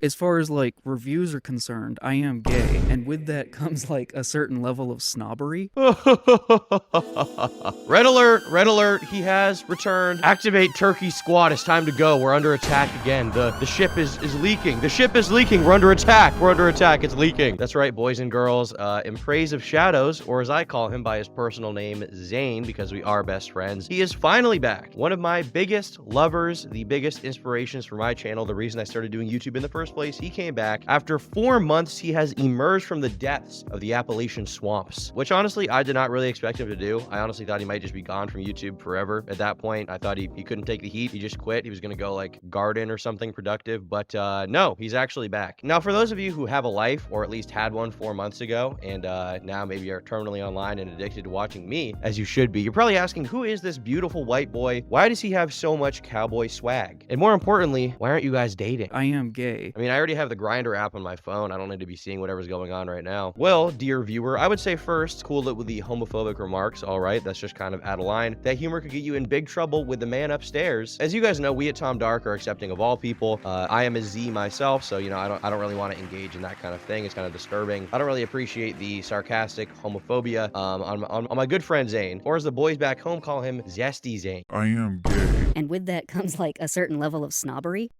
As far as like reviews are concerned, I am gay, and with that comes like a certain level of snobbery. Red alert, red alert, he has returned. Activate turkey squad, it's time to go. We're under attack again. The ship is leaking. The ship is leaking. We're under attack. We're under attack. It's leaking. That's right, boys and girls. In praise of Shadows, or as I call him by his personal name, Zane, because we are best friends, he is finally back. One of my biggest lovers, the biggest inspirations for my channel, the reason I started doing YouTube in the first place, he came back. After 4 months, he has emerged from the depths of the Appalachian swamps, which honestly, I did not really expect him to do. I honestly thought he might just be gone from YouTube forever. At that point, I thought he couldn't take the heat. He just quit. He was going to go like garden or something productive, but no, he's actually back. Now, for those of you who have a life, or at least had one 4 months ago, and now maybe are terminally online and addicted to watching me, as you should be, you're probably asking, who is this beautiful white boy? Why does he have so much cowboy swag? And more importantly, why aren't you guys dating? I am gay. I mean, I already have the Grindr app on my phone. I don't need to be seeing whatever's going on right now. Well, dear viewer, I would say first, cool it with the homophobic remarks. All right, that's just kind of out of line. That humor could get you in big trouble with the man upstairs. As you guys know, we at Tom Dark are accepting of all people. I am a Z myself, so you know, I don't really want to engage in that kind of thing. It's kind of disturbing. I don't really appreciate the sarcastic homophobia on my good friend Zane, or as the boys back home call him, Zesty Zane. I am gay. And with that comes like a certain level of snobbery.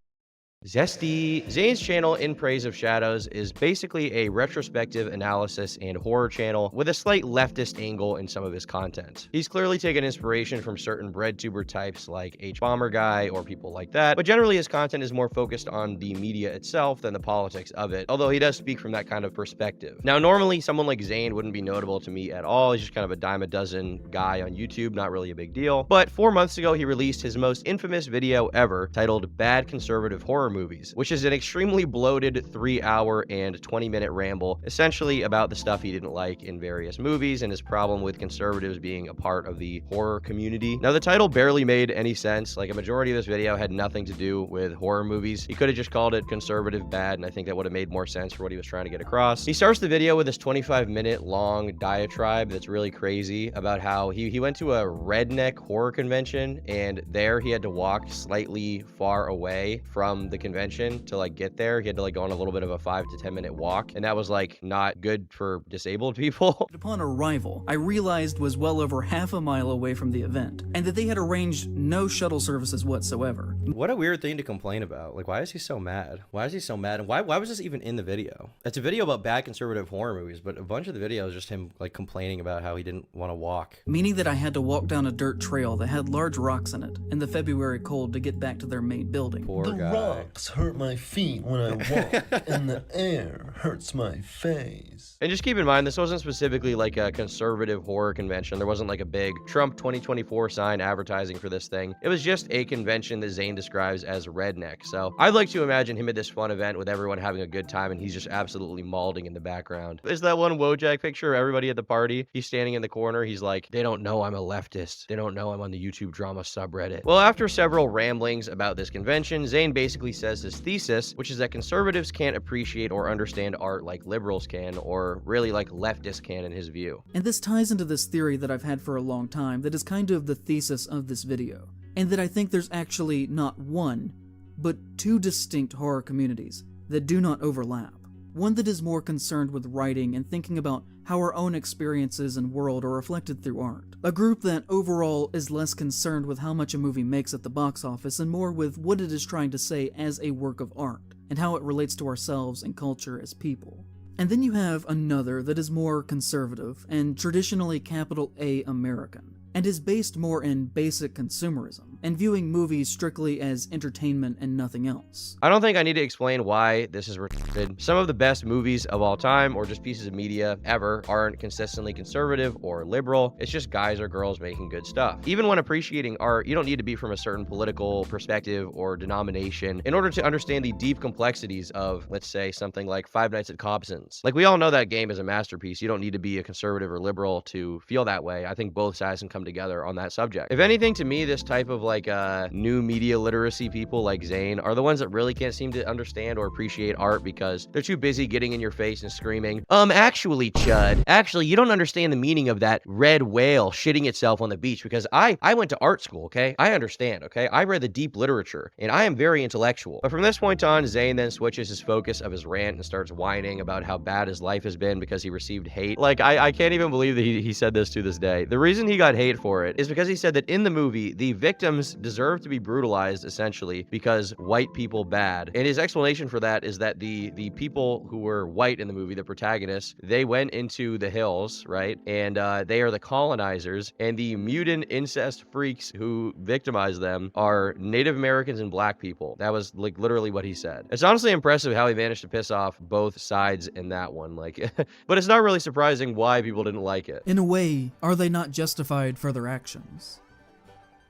Zesty. Zane's channel, In Praise of Shadows, is basically a retrospective analysis and horror channel with a slight leftist angle in some of his content. He's clearly taken inspiration from certain breadtuber types like H-Bomber Guy or people like that, but generally his content is more focused on the media itself than the politics of it, although he does speak from that kind of perspective. Now, normally someone like Zane wouldn't be notable to me at all. He's just kind of a dime a dozen guy on YouTube, not really a big deal. But 4 months ago, he released his most infamous video ever, titled Bad Conservative Horror Movies, which is an extremely bloated 3-hour and 20-minute ramble, essentially about the stuff he didn't like in various movies and his problem with conservatives being a part of the horror community. Now, the title barely made any sense. Like, a majority of this video had nothing to do with horror movies. He could have just called it Conservative Bad, and I think that would have made more sense for what he was trying to get across. He starts the video with this 25-minute long diatribe that's really crazy about how he went to a redneck horror convention, and there he had to walk slightly far away from the convention to like get there. He had to like go on a little bit of a 5 to 10 minute walk, and that was like not good for disabled people. Upon arrival, I realized was well over half a mile away from the event, and that they had arranged no shuttle services whatsoever. What a weird thing to complain about. Like, why is he so mad? Why is he so mad? And why was this even in the video? It's a video about bad conservative horror movies, but a bunch of the video is just him like complaining about how he didn't want to walk. Meaning that I had to walk down a dirt trail that had large rocks in it in the February cold to get back to their main building. Poor The guy. rocks hurt my feet when I walk, and the air hurts my face. And just keep in mind, this wasn't specifically like a conservative horror convention. There wasn't like a big Trump 2024 sign advertising for this thing. It was just a convention that Zane describes as redneck. So I'd like to imagine him at this fun event with everyone having a good time, and he's just absolutely mauling in the background. Is that one Wojak picture of everybody at the party? He's standing in the corner. He's like, they don't know I'm a leftist. They don't know I'm on the YouTube drama subreddit. Well, after several ramblings about this convention, Zane basically says his thesis, which is that conservatives can't appreciate or understand art like liberals can, or really like leftists can in his view. And this ties into this theory that I've had for a long time that is kind of the thesis of this video, and that I think there's actually not one, but two distinct horror communities that do not overlap. One that is more concerned with writing and thinking about how our own experiences and world are reflected through art. A group that overall is less concerned with how much a movie makes at the box office and more with what it is trying to say as a work of art, and how it relates to ourselves and culture as people. And then you have another that is more conservative and traditionally capital A American, and is based more in basic consumerism, and viewing movies strictly as entertainment and nothing else. I don't think I need to explain why this is retarded. Some of the best movies of all time, or just pieces of media ever, aren't consistently conservative or liberal. It's just guys or girls making good stuff. Even when appreciating art, you don't need to be from a certain political perspective or denomination in order to understand the deep complexities of, let's say, something like Five Nights at Cobson's. Like, we all know that game is a masterpiece. You don't need to be a conservative or liberal to feel that way. I think both sides can come together on that subject. If anything, to me, this type of like new media literacy people like Zane are the ones that really can't seem to understand or appreciate art because they're too busy getting in your face and screaming, actually, Chud, actually, you don't understand the meaning of that red whale shitting itself on the beach, because I went to art school, okay? I understand, okay? I read the deep literature, and I am very intellectual. But from this point on, Zane then switches his focus of his rant and starts whining about how bad his life has been because he received hate. Like, I can't even believe that he said this to this day. The reason he got hate for it is because he said that in the movie, the victims deserve to be brutalized, essentially, because white people bad. And his explanation for that is that the people who were white in the movie, the protagonists, they went into the hills, right? And they are the colonizers, and the mutant incest freaks who victimize them are Native Americans and black people. That was like literally what he said. It's honestly impressive how he managed to piss off both sides in that one. Like, but it's not really surprising why people didn't like it. In a way, are they not justified for their actions?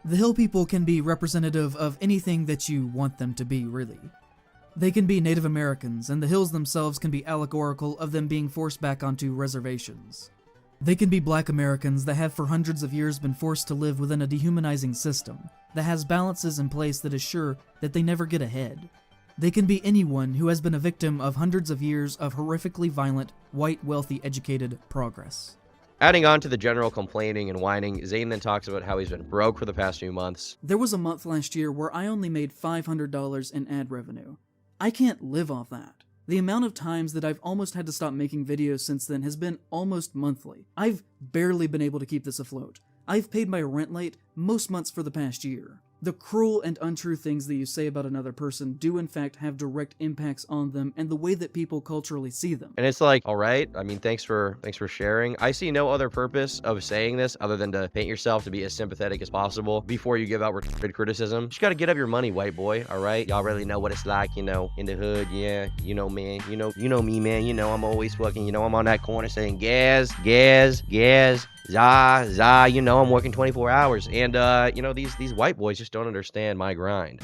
The hill people can be representative of anything that you want them to be, really. They can be Native Americans, and the hills themselves can be allegorical of them being forced back onto reservations. They can be black Americans that have for hundreds of years been forced to live within a dehumanizing system that has balances in place that assure that they never get ahead. They can be anyone who has been a victim of hundreds of years of horrifically violent, white, wealthy, educated progress. Adding on to the general complaining and whining, Zane then talks about how he's been broke for the past few months. There was a month last year where I only made $500 in ad revenue. I can't live off that. The amount of times that I've almost had to stop making videos since then has been almost monthly. I've barely been able to keep this afloat. I've paid my rent late most months for the past year. The cruel and untrue things that you say about another person do in fact have direct impacts on them and the way that people culturally see them. And it's like, all right, I mean, thanks for sharing. I see no other purpose of saying this other than to paint yourself to be as sympathetic as possible before you give out retarded criticism. You just gotta get up your money, white boy, all right? Y'all really know what it's like, you know, in the hood, yeah, you know, man, you know me, man, you know, I'm always fucking, you know, I'm on that corner saying gas, gas, gas, za, you know, I'm working 24 hours. And, you know, these white boys just don't understand my grind.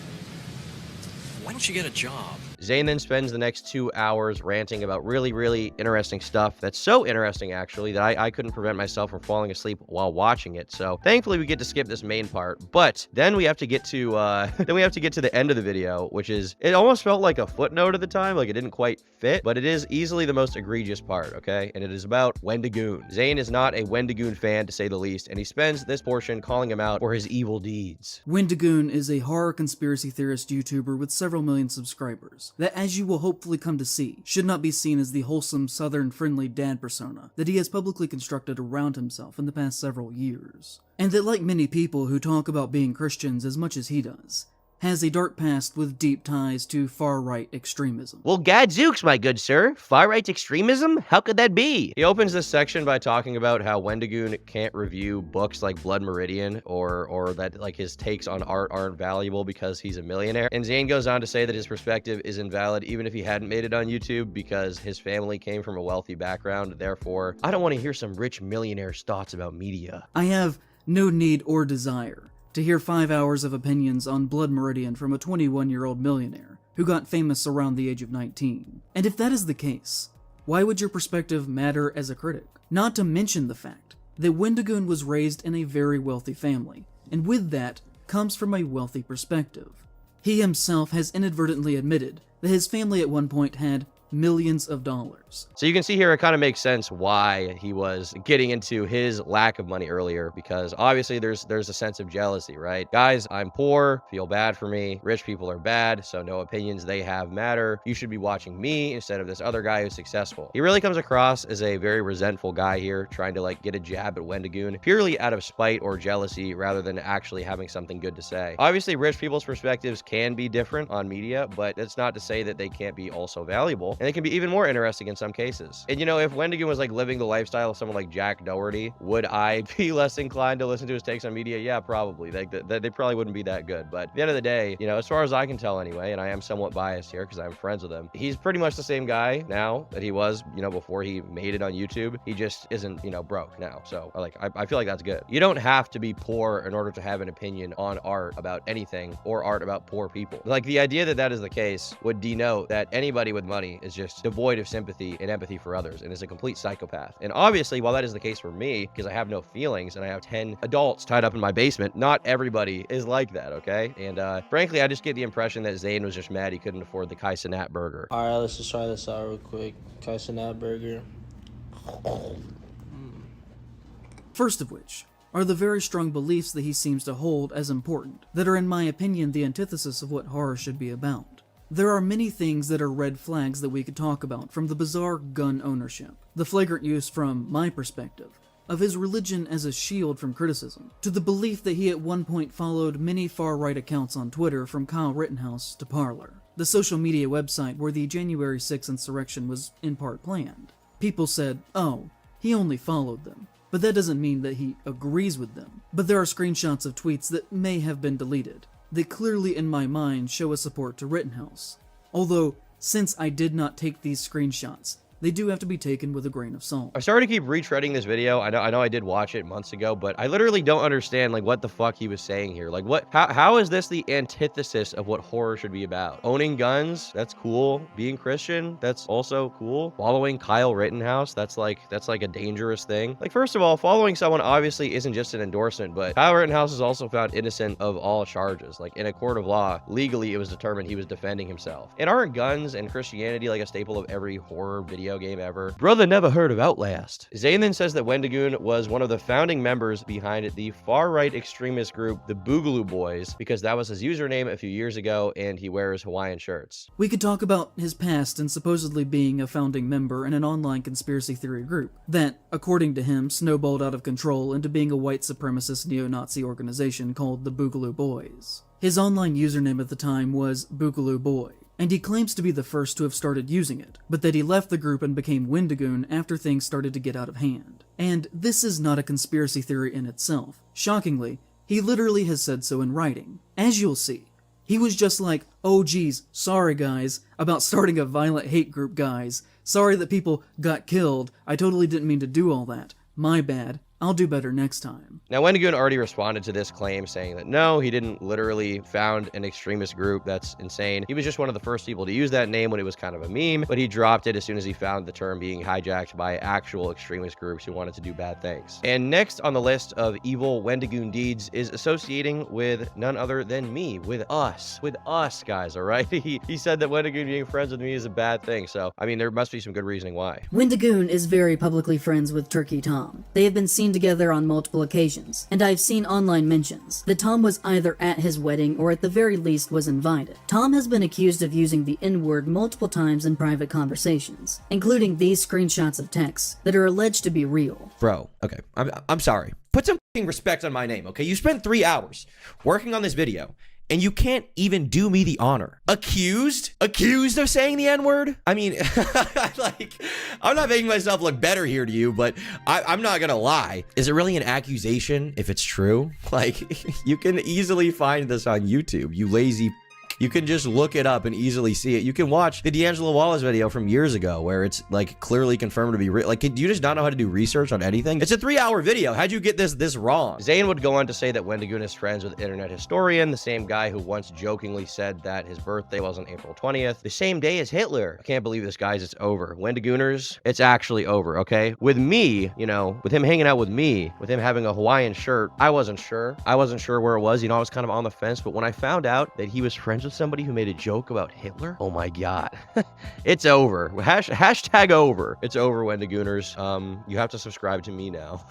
Why don't you get a job? Zane then spends the next 2 hours ranting about really, really interesting stuff that's so interesting, actually, that I couldn't prevent myself from falling asleep while watching it. So thankfully, we get to skip this main part. But then we have to get to the end of the video, which is, it almost felt like a footnote at the time, like it didn't quite fit, but it is easily the most egregious part, okay? And it is about Wendigoon. Zane is not a Wendigoon fan, to say the least, and he spends this portion calling him out for his evil deeds. Wendigoon is a horror conspiracy theorist YouTuber with several million subscribers that, as you will hopefully come to see, should not be seen as the wholesome, southern-friendly dad persona that he has publicly constructed around himself in the past several years. And that, like many people who talk about being Christians as much as he does, has a dark past with deep ties to far-right extremism. Well, gadzooks, my good sir. Far-right extremism? How could that be? He opens this section by talking about how Wendigoon can't review books like Blood Meridian, or that, like, his takes on art aren't valuable because he's a millionaire. And Zane goes on to say that his perspective is invalid even if he hadn't made it on YouTube because his family came from a wealthy background. Therefore, I don't want to hear some rich millionaire's thoughts about media. I have no need or desire to hear 5 hours of opinions on Blood Meridian from a 21-year-old millionaire who got famous around the age of 19. And if that is the case, why would your perspective matter as a critic? Not to mention the fact that Wendigoon was raised in a very wealthy family, and with that comes from a wealthy perspective. He himself has inadvertently admitted that his family at one point had millions of dollars. So you can see here it kind of makes sense why he was getting into his lack of money earlier, because obviously there's a sense of jealousy, right? Guys, I'm poor, feel bad for me. Rich people are bad, so no opinions they have matter. You should be watching me instead of this other guy who's successful. He really comes across as a very resentful guy here, trying to like get a jab at Wendigoon purely out of spite or jealousy rather than actually having something good to say. Obviously, rich people's perspectives can be different on media, but that's not to say that they can't be also valuable. And they can be even more interesting in some cases. And you know, if Wendigoon was like living the lifestyle of someone like Jack Doherty, would I be less inclined to listen to his takes on media? Yeah, probably. Like, they probably wouldn't be that good. But at the end of the day, you know, as far as I can tell anyway, and I am somewhat biased here because I'm friends with him, he's pretty much the same guy now that he was, you know, before he made it on YouTube. He just isn't, you know, broke now. So like, I feel like that's good. You don't have to be poor in order to have an opinion on art about anything or art about poor people. Like, the idea that that is the case would denote that anybody with money is just devoid of sympathy and empathy for others and is a complete psychopath. And obviously, while that is the case for me, because I have no feelings and I have 10 adults tied up in my basement, not everybody is like that, okay? And frankly, I just get the impression that Zane was just mad he couldn't afford the Kaisenat burger. All right, let's just try this out real quick. Kaisenat burger. First of which are the very strong beliefs that he seems to hold as important, that are in my opinion the antithesis of what horror should be about. There are many things that are red flags that we could talk about, from the bizarre gun ownership, the flagrant use from my perspective of his religion as a shield from criticism, to the belief that he at one point followed many far-right accounts on Twitter, from Kyle Rittenhouse to Parler, the social media website where the January 6th insurrection was in part planned. People said, oh, he only followed them. But that doesn't mean that he agrees with them. But there are screenshots of tweets that may have been deleted, that clearly in my mind show a support to Rittenhouse. Although, since I did not take these screenshots, they do have to be taken with a grain of salt. I started to keep retreading this video. I know I did watch it months ago, but I literally don't understand like what the fuck he was saying here. Like how is this the antithesis of what horror should be about? Owning guns, that's cool. Being Christian, that's also cool. Following Kyle Rittenhouse, that's like a dangerous thing. Like, first of all, following someone obviously isn't just an endorsement, but Kyle Rittenhouse is also found innocent of all charges. Like, in a court of law, legally it was determined he was defending himself. And aren't guns and Christianity like a staple of every horror video game ever? Brother never heard of Outlast. Zane then says that Wendigoon was one of the founding members behind the far-right extremist group, the Boogaloo Boys, because that was his username a few years ago, and he wears Hawaiian shirts. We could talk about his past and supposedly being a founding member in an online conspiracy theory group that, according to him, snowballed out of control into being a white supremacist neo-Nazi organization called the Boogaloo Boys. His online username at the time was Boogaloo Boy, and he claims to be the first to have started using it, but that he left the group and became Wendigoon after things started to get out of hand. And this is not a conspiracy theory in itself. Shockingly, he literally has said so in writing. As you'll see, he was just like, oh geez, sorry guys, about starting a violent hate group, guys. Sorry that people got killed. I totally didn't mean to do all that. My bad. I'll do better next time. Now, Wendigoon already responded to this claim, saying that no, he didn't literally found an extremist group. That's insane. He was just one of the first people to use that name when it was kind of a meme, but he dropped it as soon as he found the term being hijacked by actual extremist groups who wanted to do bad things. And next on the list of evil Wendigoon deeds is associating with none other than me, with us, guys, all right? He said that Wendigoon being friends with me is a bad thing, so, I mean, there must be some good reasoning why. Wendigoon is very publicly friends with Turkey Tom. They have been seen together on multiple occasions, and I've seen online mentions that Tom was either at his wedding or at the very least was invited. Tom has been accused of using the N-word multiple times in private conversations, including these screenshots of texts that are alleged to be real. Bro, okay, I'm sorry. Put some f***ing respect on my name, okay? You spent 3 hours working on this video, and you can't even do me the honor. Accused of saying the N-word? I mean, like, I'm not making myself look better here to you, but I'm not gonna lie. Is it really an accusation if it's true? Like, you can easily find this on YouTube, you lazy. You can just look it up and easily see it. You can watch the D'Angelo Wallace video from years ago where it's like clearly confirmed to be real. Like, do you just not know how to do research on anything? It's a 3-hour video. How'd you get this wrong? Zane would go on to say that Wendigoon is friends with internet historian, the same guy who once jokingly said that his birthday was on April 20th, the same day as Hitler. I can't believe this, guys. It's over. Wendigooners, it's actually over, okay? With me, you know, with him hanging out with me, with him having a Hawaiian shirt, I wasn't sure. I wasn't sure where it was. You know, I was kind of on the fence, but when I found out that he was friends with somebody who made a joke about Hitler, oh my god. It's over. Hashtag over. It's over, Wendigooners. You have to subscribe to me now.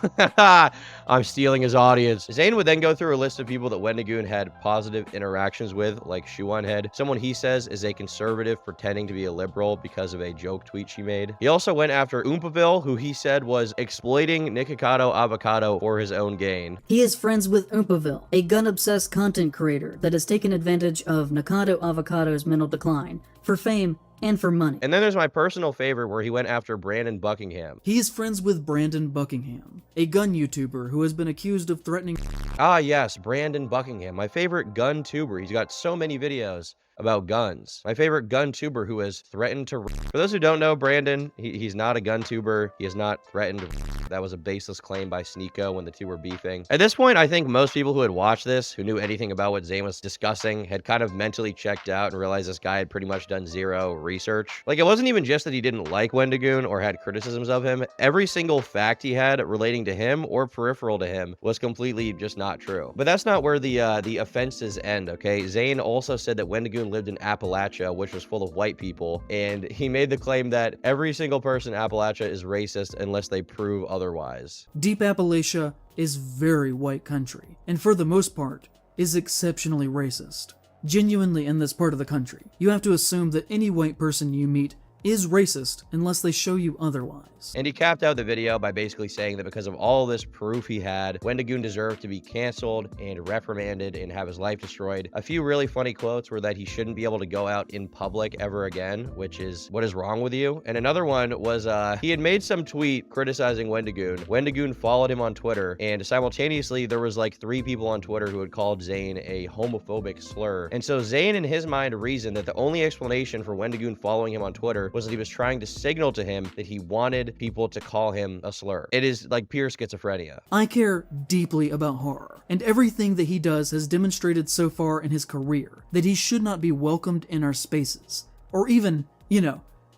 I'm stealing his audience. Zane would then go through a list of people that Wendigoon had positive interactions with, like Shoeonhead, someone he says is a conservative pretending to be a liberal because of a joke tweet she made. He also went after Oompaville, who he said was exploiting Nikocado Avocado for his own gain. He is friends with Oompaville, a gun-obsessed content creator that has taken advantage of Nikocado Avocado's mental decline for fame and for money. And then there's my personal favorite where he went after Brandon Buckingham. He is friends with Brandon Buckingham, a gun YouTuber who has been accused of threatening. Ah yes, Brandon Buckingham, my favorite gun tuber. He's got so many videos about guns. My favorite gun tuber who has threatened to... For those who don't know Brandon, he's not a gun tuber. He has not threatened to That was a baseless claim by Sneeko when the two were beefing. At this point, I think most people who had watched this, who knew anything about what Zayn was discussing, had kind of mentally checked out and realized this guy had pretty much done zero research. Like, it wasn't even just that he didn't like Wendigoon or had criticisms of him. Every single fact he had relating to him or peripheral to him was completely just not true. But that's not where the offenses end, okay? Zayn also said that Wendigoon lived in Appalachia, which was full of white people, and he made the claim that every single person in Appalachia is racist unless they prove otherwise. Deep Appalachia is very white country, and for the most part, is exceptionally racist. Genuinely in this part of the country, you have to assume that any white person you meet is racist unless they show you otherwise. And he capped out the video by basically saying that because of all this proof he had, Wendigoon deserved to be canceled and reprimanded and have his life destroyed. A few really funny quotes were that he shouldn't be able to go out in public ever again, which is, what is wrong with you? And another one was he had made some tweet criticizing Wendigoon. Wendigoon followed him on Twitter, and simultaneously there was like 3 people on Twitter who had called Zayn a homophobic slur. And so Zayn in his mind reasoned that the only explanation for Wendigoon following him on Twitter was that he was trying to signal to him that he wanted people to call him a slur. It is like pure schizophrenia. I care deeply about horror, and everything that he does has demonstrated so far in his career that he should not be welcomed in our spaces, or even,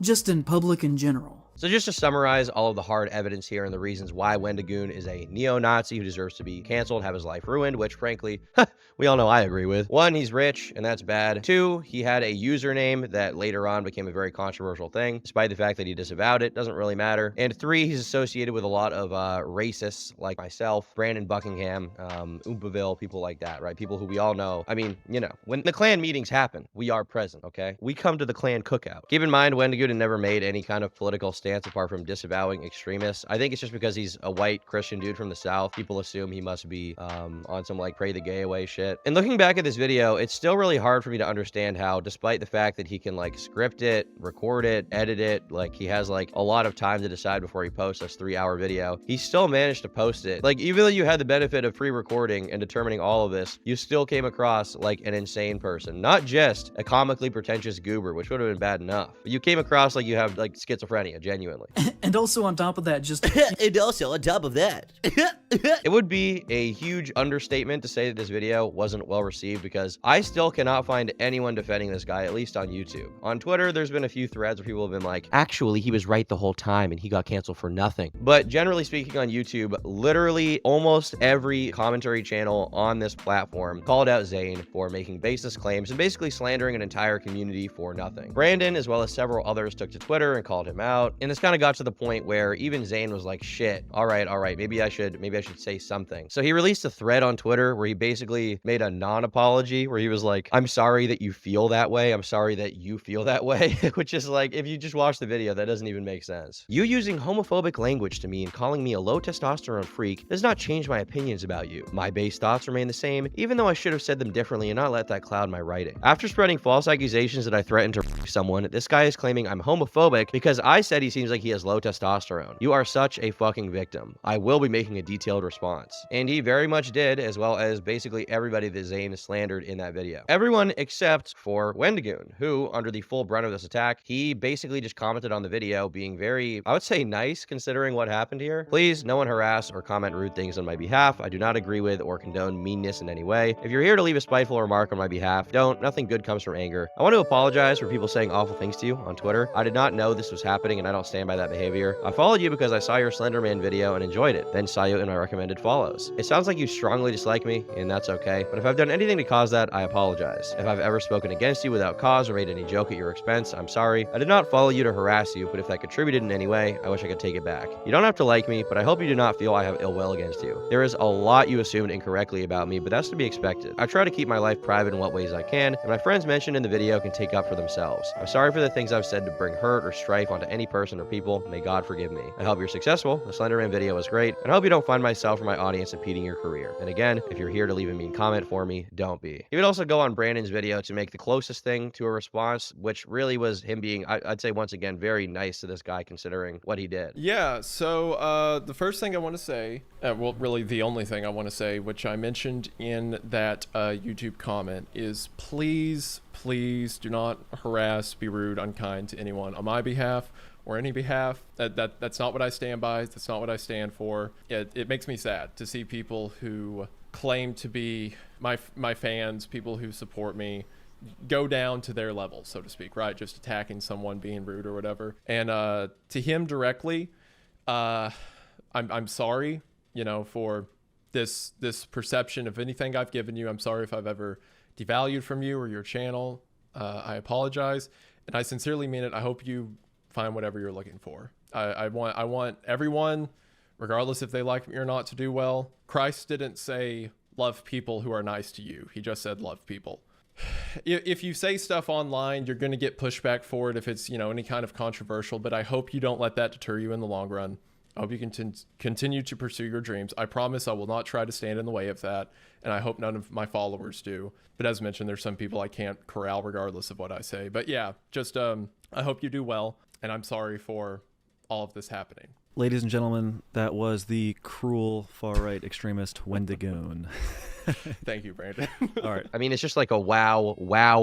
just in public in general. So just to summarize all of the hard evidence here and the reasons why Wendigoon is a neo-Nazi who deserves to be canceled, have his life ruined, which frankly, we all know I agree with. 1, he's rich, and that's bad. 2, he had a username that later on became a very controversial thing, despite the fact that he disavowed it, doesn't really matter. And 3, he's associated with a lot of racists like myself, Brandon Buckingham, Oompaville, people like that, right? People who we all know. I mean, when the Klan meetings happen, we are present, okay? We come to the Klan cookout. Keep in mind, Wendigoon had never made any kind of political stance apart from disavowing extremists. I think it's just because he's a white Christian dude from the South. People assume he must be on some like pray the gay away shit. And looking back at this video, it's still really hard for me to understand how, despite the fact that he can like script it, record it, edit it, like he has like a lot of time to decide before he posts this 3-hour video, he still managed to post it. Like, even though you had the benefit of pre-recording and determining all of this, you still came across like an insane person, not just a comically pretentious goober, which would have been bad enough, but you came across like you have like schizophrenia, genuinely. And also on top of that, It would be a huge understatement to say that this video wasn't well received, because I still cannot find anyone defending this guy, at least on YouTube. On Twitter, there's been a few threads where people have been like, actually, he was right the whole time and he got canceled for nothing. But generally speaking on YouTube, literally almost every commentary channel on this platform called out Zayn for making baseless claims and basically slandering an entire community for nothing. Brandon, as well as several others, took to Twitter and called him out. And this kind of got to the point where even Zayn was like, shit, all right, maybe I should say something. So he released a thread on Twitter where he basically made a non-apology, where he was like, I'm sorry that you feel that way. I'm sorry that you feel that way, which is like, if you just watch the video, that doesn't even make sense. You using homophobic language to me and calling me a low testosterone freak does not change my opinions about you. My base thoughts remain the same, even though I should have said them differently and not let that cloud my writing. After spreading false accusations that I threatened to someone, this guy is claiming I'm homophobic because I said he seems like he has low testosterone. You are such a fucking victim. I will be making a detailed response. And he very much did, as well as basically everybody that Zayn slandered in that video. Everyone except for Wendigoon, who, under the full brunt of this attack, he basically just commented on the video being very, I would say, nice considering what happened here. Please, no one harass or comment rude things on my behalf. I do not agree with or condone meanness in any way. If you're here to leave a spiteful remark on my behalf, don't. Nothing good comes from anger. I want to apologize for people saying awful things to you on Twitter. I did not know this was happening and I don't stand by that behavior. I followed you because I saw your Slenderman video and enjoyed it, then saw you in my recommended follows. It sounds like you strongly dislike me, and that's okay, but if I've done anything to cause that, I apologize. If I've ever spoken against you without cause or made any joke at your expense, I'm sorry. I did not follow you to harass you, but if that contributed in any way, I wish I could take it back. You don't have to like me, but I hope you do not feel I have ill will against you. There is a lot you assumed incorrectly about me, but that's to be expected. I try to keep my life private in what ways I can, and my friends mentioned in the video can take up for themselves. I'm sorry for the things I've said to bring hurt or strife onto any person or people. May God forgive me. I hope you're successful. The Slenderman video was great, and I hope you don't find myself or my audience impeding your career. And again, if you're here to leave a mean comment for me, don't be. He would also go on Brandon's video to make the closest thing to a response, which really was him being, I'd say once again, very nice to this guy considering what he did. Yeah, so the first thing I want to say, well, really the only thing I want to say, which I mentioned in that YouTube comment, is please do not harass, be rude, unkind to anyone on my behalf or any behalf. That's not what I stand by. That's not what I stand for. It makes me sad to see people who claim to be my fans, people who support me, go down to their level, so to speak, right? Just attacking someone, being rude or whatever. And to him directly, I'm sorry, for this perception of anything I've given you. I'm sorry if I've ever devalued from you or your channel. I apologize, and I sincerely mean it. I hope you find whatever you're looking for. I want everyone, regardless if they like me or not, to do well. Christ didn't say love people who are nice to you. He just said love people. If you say stuff online, you're going to get pushback for it if it's, any kind of controversial, but I hope you don't let that deter you in the long run. I hope you can continue to pursue your dreams. I promise I will not try to stand in the way of that, and I hope none of my followers do. But as mentioned, there's some people I can't corral regardless of what I say. But yeah, just I hope you do well, and I'm sorry for all of this happening. Ladies and gentlemen, that was the cruel far-right extremist Wendigoon. Thank you, Brandon. All right. I mean, it's just like a wow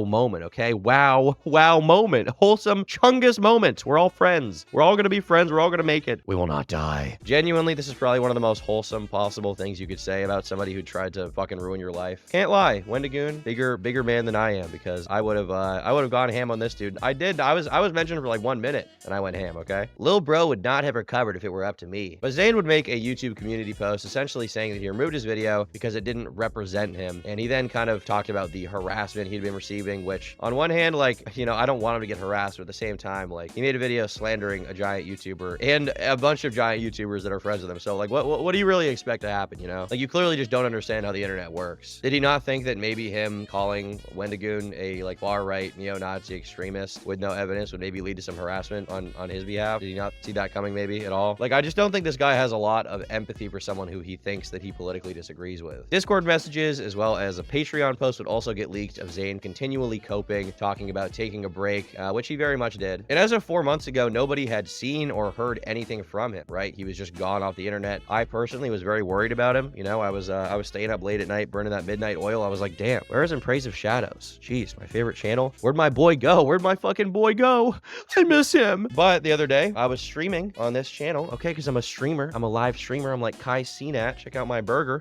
moment, okay? Wow moment. Wholesome Chungus moment. We're all friends. We're all going to be friends. We're all going to make it. We will not die. Genuinely, this is probably one of the most wholesome possible things you could say about somebody who tried to fucking ruin your life. Can't lie. Wendigoon, bigger man than I am, because I would have gone ham on this dude. I did. I was mentioned for like 1 minute and I went ham, okay? Lil bro would not have recovered if it were up to me. But Zane would make a YouTube community post essentially saying that he removed his video because it didn't represent him, and he then kind of talked about the harassment he'd been receiving, which on one hand, like, I don't want him to get harassed, but at the same time, like, he made a video slandering a giant YouTuber and a bunch of giant YouTubers that are friends with him. So like, what do you really expect to happen? Like, you clearly just don't understand how the internet works. Did he not think that maybe him calling Wendigoon a like far-right neo-Nazi extremist with no evidence would maybe lead to some harassment on his behalf? Did he not see that coming maybe at all? Like, I just don't think this guy has a lot of empathy for someone who he thinks that he politically disagrees with. Discord messages as well as a Patreon post would also get leaked of Zane continually coping, talking about taking a break, which he very much did. And as of 4 months ago, nobody had seen or heard anything from him, right? He was just gone off the internet. I personally was very worried about him. I was staying up late at night, burning that midnight oil. I was like, damn, where is In Praise of Shadows? Jeez, my favorite channel. Where'd my boy go? Where'd my fucking boy go? I miss him. But the other day, I was streaming on this channel, okay, because I'm a streamer. I'm a live streamer. I'm like Kai Cenat. Check out my burger.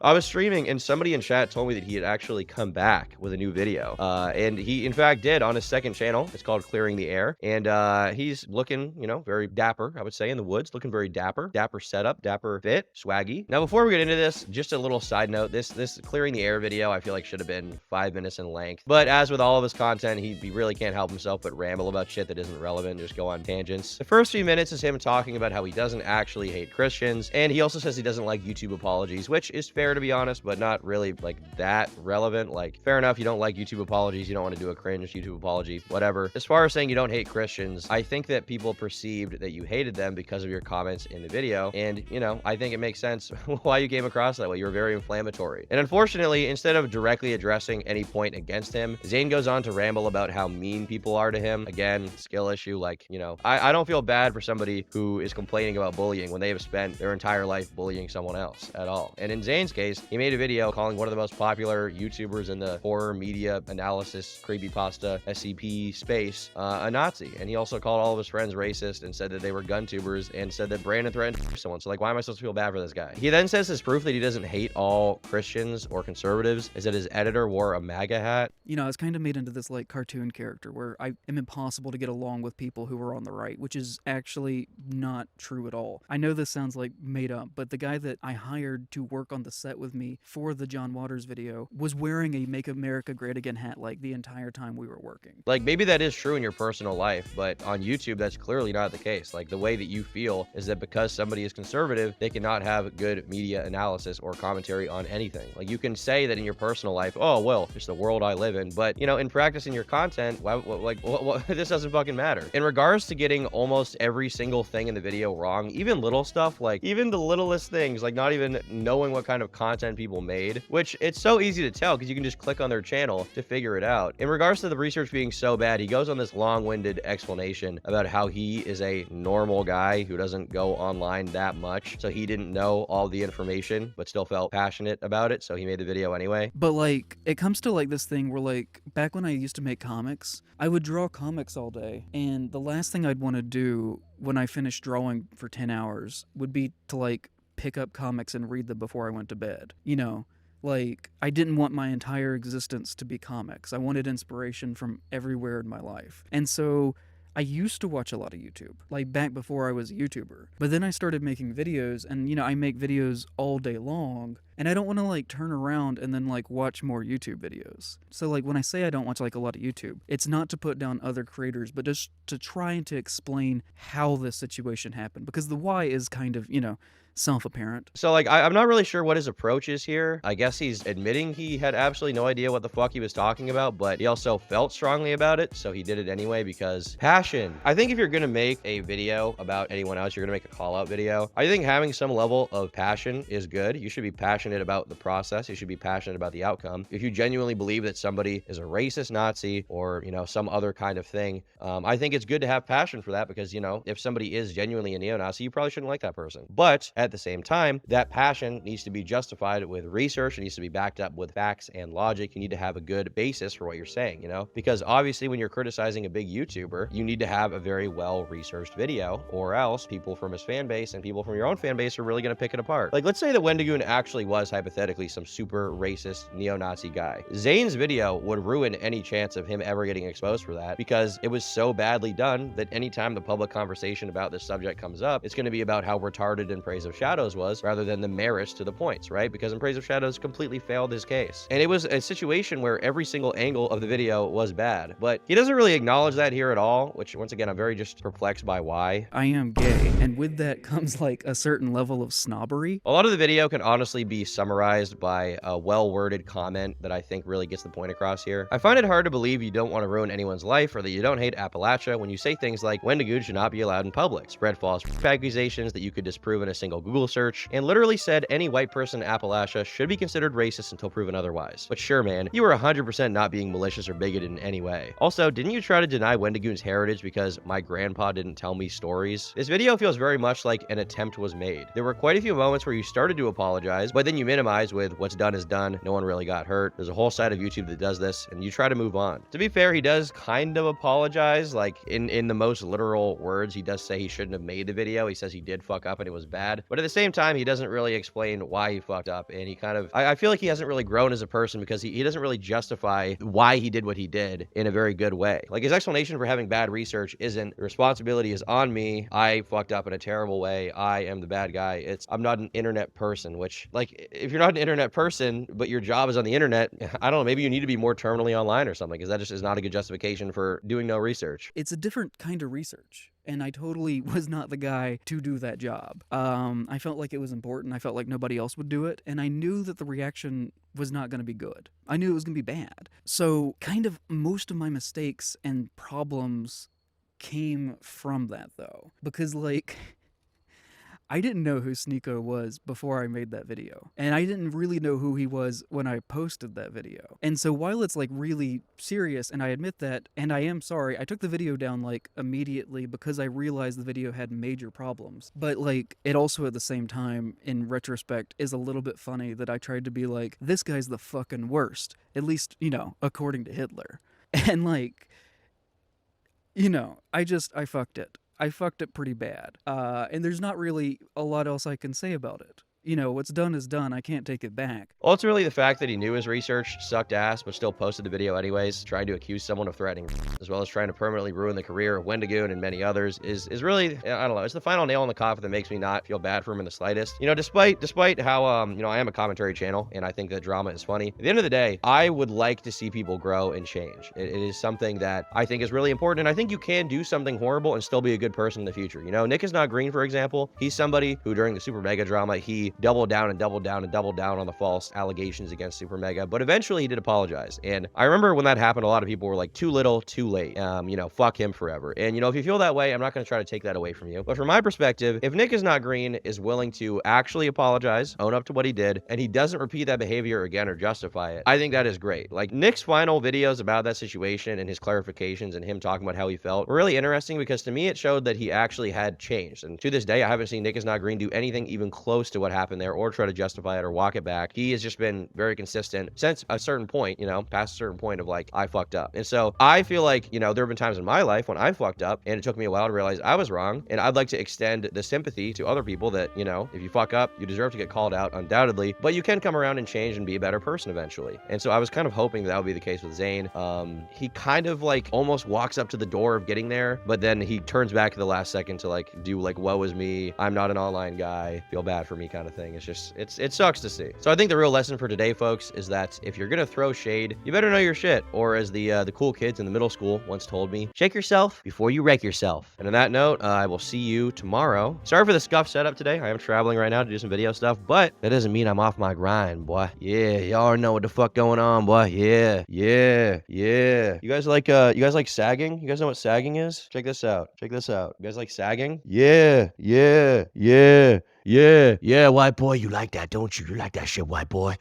I was streaming and somebody in chat told me that he had actually come back with a new video. And he in fact did on his second channel. It's called Clearing the Air. And he's looking, very dapper, I would say, in the woods, looking very dapper. Dapper setup, dapper fit, swaggy. Now, before we get into this, just a little side note, this Clearing the Air video, I feel like should have been 5 minutes in length. But as with all of his content, he really can't help himself but ramble about shit that isn't relevant, just go on tangents. The first few minutes is him talking about how he doesn't actually hate Christians. And he also says he doesn't like YouTube apologies, which is fair to be honest, but not really like that relevant. Like, fair enough, you don't like YouTube apologies, you don't want to do a cringe YouTube apology, whatever. As far as saying you don't hate Christians, I think that people perceived that you hated them because of your comments in the video, and I think it makes sense why you came across that way. You were very inflammatory. And unfortunately, instead of directly addressing any point against him, Zane goes on to ramble about how mean people are to him. Again, skill issue. Like, I don't feel bad for somebody who is complaining about bullying when they have spent their entire life bullying someone else at all. And in Zane's case, he made a video calling one of the most popular YouTubers in the horror media analysis creepypasta SCP space a Nazi. And he also called all of his friends racist and said that they were gun tubers and said that Brandon threatened someone. So like, why am I supposed to feel bad for this guy? He then says his proof that he doesn't hate all Christians or conservatives is that his editor wore a MAGA hat. I was kind of made into this like cartoon character where I am impossible to get along with people who are on the right, which is actually not true at all. I know this sounds like made up, but the guy that I hired to work on the set with me for the John Waters video was wearing a Make America Great Again hat like the entire time we were working. Like, maybe that is true in your personal life, but on YouTube, that's clearly not the case. Like, the way that you feel is that because somebody is conservative, they cannot have good media analysis or commentary on anything. Like, you can say that in your personal life, oh, well, it's the world I live in, but, in practicing your content, this doesn't fucking matter. In regards to getting almost every single thing in the video wrong, even little stuff, like, even the littlest things, things, like not even knowing what kind of content people made, which it's so easy to tell because you can just click on their channel to figure it out. In regards to the research being so bad, he goes on this long-winded explanation about how he is a normal guy who doesn't go online that much, so he didn't know all the information but still felt passionate about it, so he made the video anyway. But like, it comes to like this thing where like, back when I used to make comics, I would draw comics all day, and the last thing I'd want to do when I finished drawing for 10 hours would be to like pick up comics and read them before I went to bed. You know, like, I didn't want my entire existence to be comics. I wanted inspiration from everywhere in my life. And so I used to watch a lot of YouTube, like back before I was a YouTuber. But then I started making videos, and you know, I make videos all day long, and I don't want to like turn around and then like watch more YouTube videos. So like when I say I don't watch like a lot of YouTube, it's not to put down other creators, but just to try and to explain how this situation happened, because the why is kind of, you know, self-apparent. So like, I'm not really sure what his approach is here. I guess he's admitting he had absolutely no idea what the fuck he was talking about, but he also felt strongly about it, so he did it anyway because passion. I think if you're gonna make a video about anyone else, you're gonna make a call-out video, I think having some level of passion is good. You should be passionate about the process. You should be passionate about the outcome. If you genuinely believe that somebody is a racist Nazi or, you know, some other kind of thing, I think it's good to have passion for that because, you know, if somebody is genuinely a neo-Nazi, you probably shouldn't like that person. But at the same time, that passion needs to be justified with research. It needs to be backed up with facts and logic. You need to have a good basis for what you're saying, you know, because obviously when you're criticizing a big YouTuber, you need to have a very well-researched video, or else people from his fan base and people from your own fan base are really going to pick it apart. Like, let's say that Wendigoon actually was hypothetically some super racist neo-Nazi guy. Zane's video would ruin any chance of him ever getting exposed for that because it was so badly done that anytime the public conversation about this subject comes up, it's going to be about how retarded In Praise of Shadows was rather than the merits to the points, right? Because In Praise of Shadows completely failed his case. And it was a situation where every single angle of the video was bad, but he doesn't really acknowledge that here at all, which once again, I'm very just perplexed by why. I am gay, and with that comes like a certain level of snobbery. A lot of the video can honestly be summarized by a well-worded comment that I think really gets the point across here. I find it hard to believe you don't want to ruin anyone's life or that you don't hate Appalachia when you say things like Wendigoon should not be allowed in public, spread false accusations that you could disprove in a single Google search, and literally said any white person in Appalachia should be considered racist until proven otherwise. But sure, man, you were 100% not being malicious or bigoted in any way. Also, didn't you try to deny Wendigoon's heritage because my grandpa didn't tell me stories? This video feels very much like an attempt was made. There were quite a few moments where you started to apologize, but then you minimize with what's done is done, no one really got hurt. There's a whole side of YouTube that does this, and you try to move on. To be fair, he does kind of apologize, like in the most literal words. He does say he shouldn't have made the video. He says he did fuck up and it was bad, but at the same time, he doesn't really explain why he fucked up, and he kind of, I feel like he hasn't really grown as a person because he doesn't really justify why he did what he did in a very good way. Like, his explanation for having bad research isn't, the responsibility is on me, I fucked up in a terrible way, I am the bad guy. It's, I'm not an internet person, which, like, if you're not an internet person, but your job is on the internet, I don't know, maybe you need to be more terminally online or something, because that just is not a good justification for doing no research. It's a different kind of research, and I totally was not the guy to do that job. I felt like it was important. I felt like nobody else would do it, and I knew that the reaction was not going to be good. I knew it was going to be bad. So kind of most of my mistakes and problems came from that, though, because like, I didn't know who Sneeko was before I made that video. And I didn't really know who he was when I posted that video. And so while it's like really serious, and I admit that, and I am sorry, I took the video down like immediately because I realized the video had major problems. But like, it also at the same time, in retrospect, is a little bit funny that I tried to be like, this guy's the fucking worst. At least, you know, according to Hitler. And like, you know, I fucked it. I fucked it pretty bad. And there's not really a lot else I can say about it. You know, what's done is done. I can't take it back. Ultimately, the fact that he knew his research sucked ass, but still posted the video anyways, trying to accuse someone of threatening, as well as trying to permanently ruin the career of Wendigoon and many others, is really, I don't know, it's the final nail in the coffin that makes me not feel bad for him in the slightest. You know, despite how, you know, I am a commentary channel, and I think that drama is funny. At the end of the day, I would like to see people grow and change. It is something that I think is really important, and I think you can do something horrible and still be a good person in the future. You know, Nick is Not Green, for example. He's somebody who, during the Super Mega drama, he he doubled down and doubled down and doubled down on the false allegations against Super Mega, but eventually he did apologize. And I remember when that happened, a lot of people were like, too little, too late. Fuck him forever. And, if you feel that way, I'm not going to try to take that away from you. But from my perspective, if Nick is not green is willing to actually apologize, own up to what he did, and he doesn't repeat that behavior again or justify it, I think that is great. Like, Nick's final videos about that situation and his clarifications and him talking about how he felt were really interesting, because to me it showed that he actually had changed. And to this day, I haven't seen Nick is not green do anything even close to what happened there or try to justify it or walk it back. He has just been very consistent since a certain point, past a certain point of like, I fucked up. And so I feel like, there have been times in my life when I fucked up and it took me a while to realize I was wrong. And I'd like to extend the sympathy to other people that, if you fuck up, you deserve to get called out, undoubtedly, but you can come around and change and be a better person eventually. And so I was kind of hoping that would be the case with Zayn. He kind of like almost walks up to the door of getting there, but then he turns back at the last second to like do like, woe is me, I'm not an online guy, feel bad for me kind of thing. It's just, it sucks to see. So I think the real lesson for today, folks, is that if you're gonna throw shade, you better know your shit. Or as the cool kids in the middle school once told me, shake yourself before you wreck yourself. And on that note, I will see you tomorrow. Sorry for the scuff setup today. I am traveling right now to do some video stuff, but that doesn't mean I'm off my grind, boy. Yeah, y'all know what the fuck going on, boy. Yeah. You guys like sagging? You guys know what sagging is? Check this out. You guys like sagging? Yeah, white boy, you like that, don't you? You like that shit, white boy.